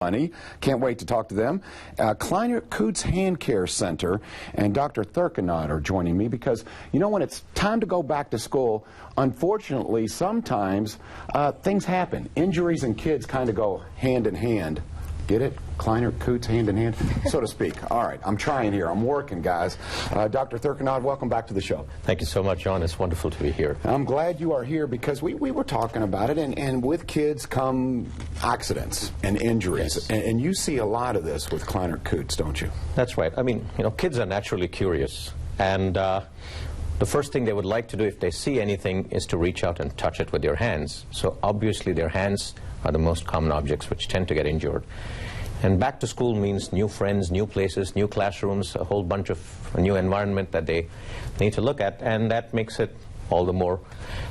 Money. Can't wait to talk to them. Kleiner Coots Hand Care Center and Dr. Thirkannad are joining me because, you know, when it's time to go back to school, unfortunately, sometimes things happen. Injuries and kids kind of go hand in hand. Get it? Kleiner Coots, hand in hand, so to speak. All right, I'm trying here. I'm working, guys. Dr. Thirkannad, welcome back to the show. Thank you so much, John. It's wonderful to be here. I'm glad you are here because we were talking about it, and with kids come accidents and injuries. Yes. And you see a lot of this with Kleiner Coots, don't you? That's right. I mean, you know, kids are naturally curious. And the first thing they would like to do if they see anything is to reach out and touch it with their hands. So obviously their hands are the most common objects which tend to get injured. And back to school means new friends, new places, new classrooms, a whole bunch of a new environment that they need to look at, and that makes it all the more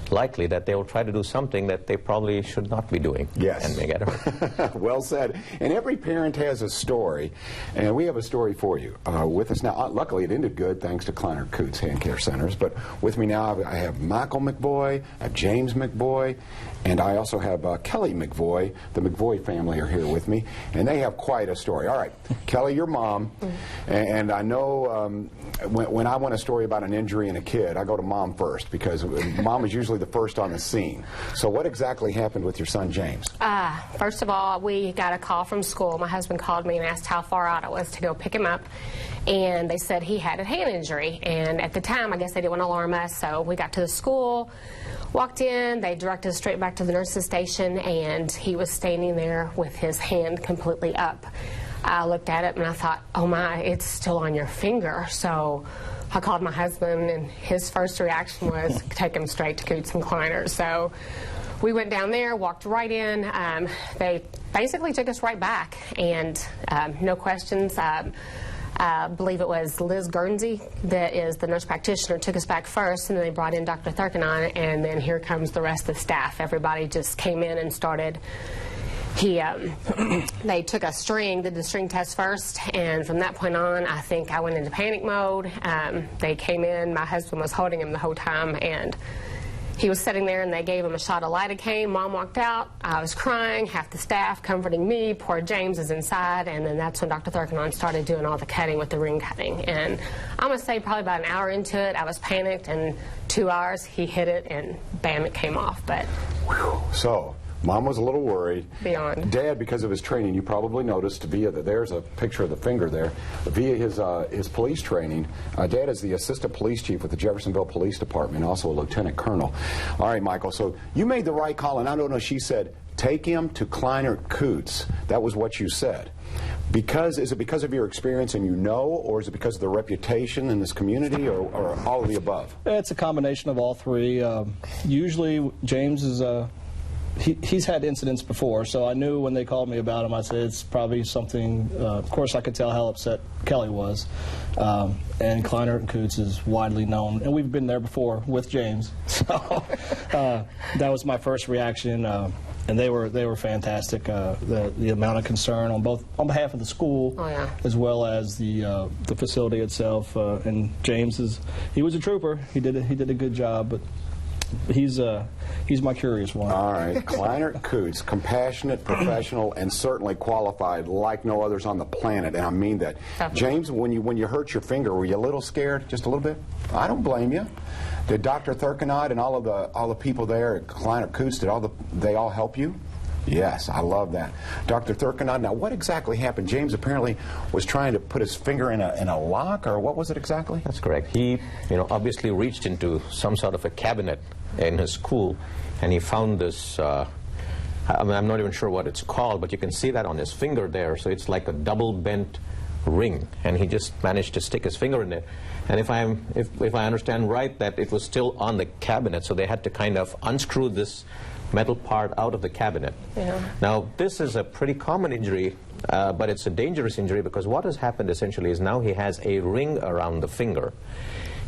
likely that they will try to do something that they probably should not be doing. Yes. And they get hurt. Well said. And every parent has a story, and we have a story for you. With us now, luckily it ended good thanks to Kleiner Coots Hand Care Centers, but with me now I have Michael McVoy, James McVoy, and I also have Kelly McVoy. The McVoy family are here with me, and they have quite a story. All right, Kelly, your mom, and I know when I want a story about an injury in a kid, I go to mom first because mom is usually the first on the scene. So what exactly happened with your son, James? First of all, we got a call from school. My husband called me and asked how far out it was to go pick him up. And they said he had a hand injury. And at the time, I guess they didn't want to alarm us, so we got to the school, walked in, they directed us straight back to the nurse's station, and he was standing there with his hand completely up. I looked at it and I thought, oh my, it's still on your finger. So I called my husband, and his first reaction was take him straight to Coots and Kleiner. So we went down there, walked right in. They basically took us right back, and no questions. I believe it was Liz Guernsey, that is the nurse practitioner, took us back first, and then they brought in Dr. Thirkannad, and then here comes the rest of the staff. Everybody just came in and started. They took a string, did the string test first, and from that point on, I think I went into panic mode. They came in, my husband was holding him the whole time, and he was sitting there, and they gave him a shot of lidocaine. Mom walked out. I was crying, half the staff comforting me. Poor James is inside, and then that's when Dr. Thirkannad started doing all the cutting with the ring cutting. And I'm going to say probably about an hour into it, I was panicked, and 2 hours, he hit it, and bam, it came off. But So Mom was a little worried. Beyond. Dad, because of his training, you probably noticed via there's a picture of the finger there, via his police training. Dad is the assistant police chief with the Jeffersonville Police Department, also a lieutenant colonel. All right, Michael, so you made the right call, and I don't know, she said, take him to Kleiner Coots. That was what you said. Is it because of your experience and you know, or is it because of the reputation in this community, or all of the above? It's a combination of all three. Usually, James is he's had incidents before, so I knew when they called me about him, I said it's probably something. Of course, I could tell how upset Kelly was. And Kleiner Coots is widely known, and we've been there before with James. So that was my first reaction, and they were fantastic. The amount of concern on behalf of the school, as well as the facility itself. And James he was a trooper. He did a good job, but he's my curious one. All right, Kleiner Coots, compassionate, professional, and certainly qualified like no others on the planet, and I mean that. Definitely. James, when you hurt your finger, were you a little scared, just a little bit? I don't blame you. Did Dr. Thirkannad and all the people there at Kleiner Coots, they all help you? Yes, I love that. Dr. Thirkannad, now what exactly happened? James apparently was trying to put his finger in a lock, or what was it exactly? That's correct. He, obviously reached into some sort of a cabinet in his school, and he found this, I'm not even sure what it's called, but you can see that on his finger there. So it's like a double bent ring, and he just managed to stick his finger in there. And if I understand right, that it was still on the cabinet, so they had to kind of unscrew this metal part out of the cabinet. Yeah. Now, this is a pretty common injury, but it's a dangerous injury because what has happened essentially is now he has a ring around the finger,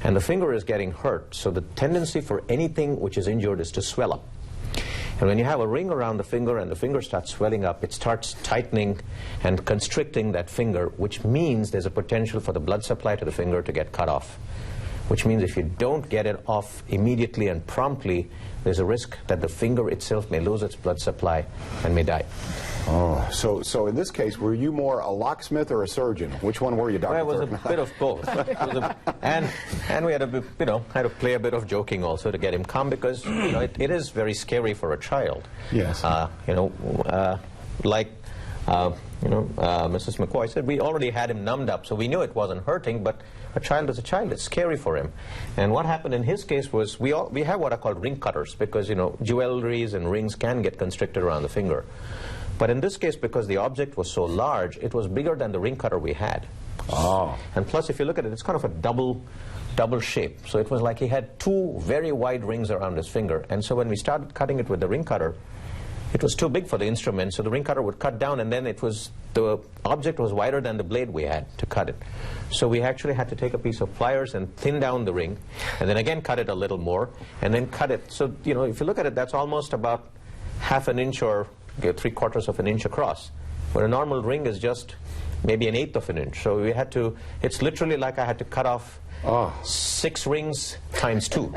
and the finger is getting hurt. So the tendency for anything which is injured is to swell up. And when you have a ring around the finger and the finger starts swelling up, it starts tightening and constricting that finger, which means there's a potential for the blood supply to the finger to get cut off. which means if you don't get it off immediately and promptly, there's a risk that the finger itself may lose its blood supply and may die. Oh, so in this case, were you more a locksmith or a surgeon? Which one were you, Dr. Well, it was a bit of both. And we had had to play a bit of joking also to get him calm, because it is very scary for a child. Yes. Mrs. McCoy said, we already had him numbed up, so we knew it wasn't hurting, but a child is a child. It's scary for him. And what happened in his case was we have what are called ring cutters, because, jewelries and rings can get constricted around the finger. But in this case, because the object was so large, it was bigger than the ring cutter we had. Oh. And plus, if you look at it, it's kind of a double shape. So it was like he had two very wide rings around his finger. And so when we started cutting it with the ring cutter, it was too big for the instrument, so the ring cutter would cut down, and then the object was wider than the blade we had to cut it. So we actually had to take a piece of pliers and thin down the ring, and then again cut it a little more, and then cut it. So, if you look at it, that's almost about half an inch or 3/4 of an inch across. But a normal ring is just maybe 1/8 of an inch. So we had to, it's literally like I had to cut off 6 rings times 2.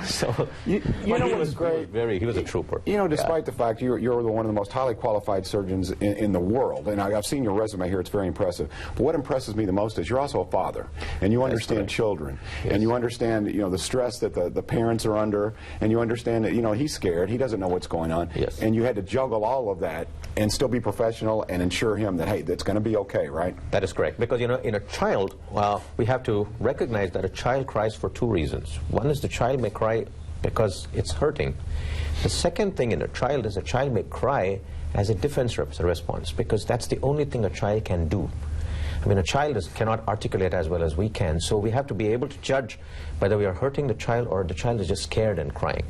So you know what was great? He was a trooper. Despite the fact you're one of the most highly qualified surgeons in the world, and I've seen your resume here, it's very impressive. But what impresses me the most is you're also a father, and you understand children, and you understand the stress that the parents are under, and you understand that he's scared, he doesn't know what's going on, yes. And you had to juggle all of that and still be professional and ensure him that, hey, that's going to be okay, right? That is correct, because in a child, we have to recognize that a child cries for 2 reasons. One is the child may cry because it's hurting. The second thing in a child is a child may cry as a defense response, because that's the only thing a child can do. I mean, a child cannot articulate as well as we can, so we have to be able to judge whether we are hurting the child or the child is just scared and crying.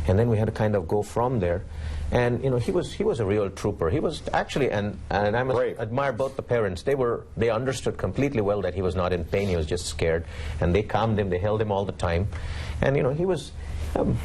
And then we had to kind of go from there. And he was a real trooper. He was actually, and I must admire both the parents. They understood completely well that he was not in pain. He was just scared, and they calmed him. They held him all the time, and he was.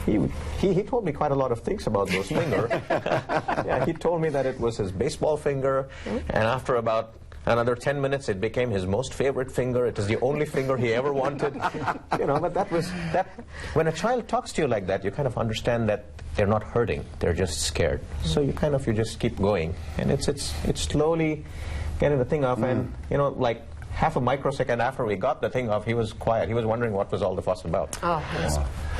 He told me quite a lot of things about those fingers. Yeah, he told me that it was his baseball finger, and after about another 10 minutes, it became his most favorite finger. It is the only finger he ever wanted. But that was that. When a child talks to you like that, you kind of understand that they're not hurting; they're just scared. So you just keep going, and it's slowly getting the thing off. And like half a microsecond after we got the thing off, he was quiet. He was wondering what was all the fuss about. Oh,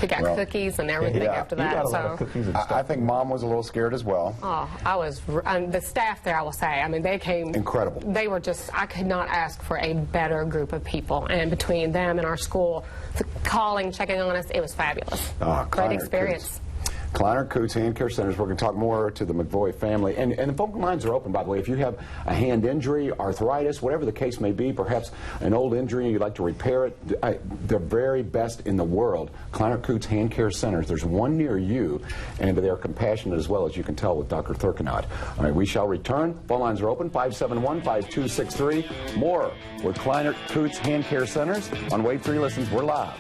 he got cookies and everything after that. He got a lot of cookies and stuff. I think Mom was a little scared as well. Oh, I was. The staff there, I will say. I mean, they came incredible. They were just. I could not ask for a better group of people, and between them and our school, calling, checking on us, it was fabulous. Great experience. Kleiner Coots Hand Care Centers. We're going to talk more to the McVoy family. And the phone lines are open, by the way. If you have a hand injury, arthritis, whatever the case may be, perhaps an old injury and you'd like to repair it, the very best in the world, Kleiner Coots Hand Care Centers. There's one near you, and they're compassionate as well, as you can tell with Dr. Thirkannad. All right, we shall return. Phone lines are open, 571-5263. More with Kleiner Coots Hand Care Centers on WAVE 3 Listens. We're live.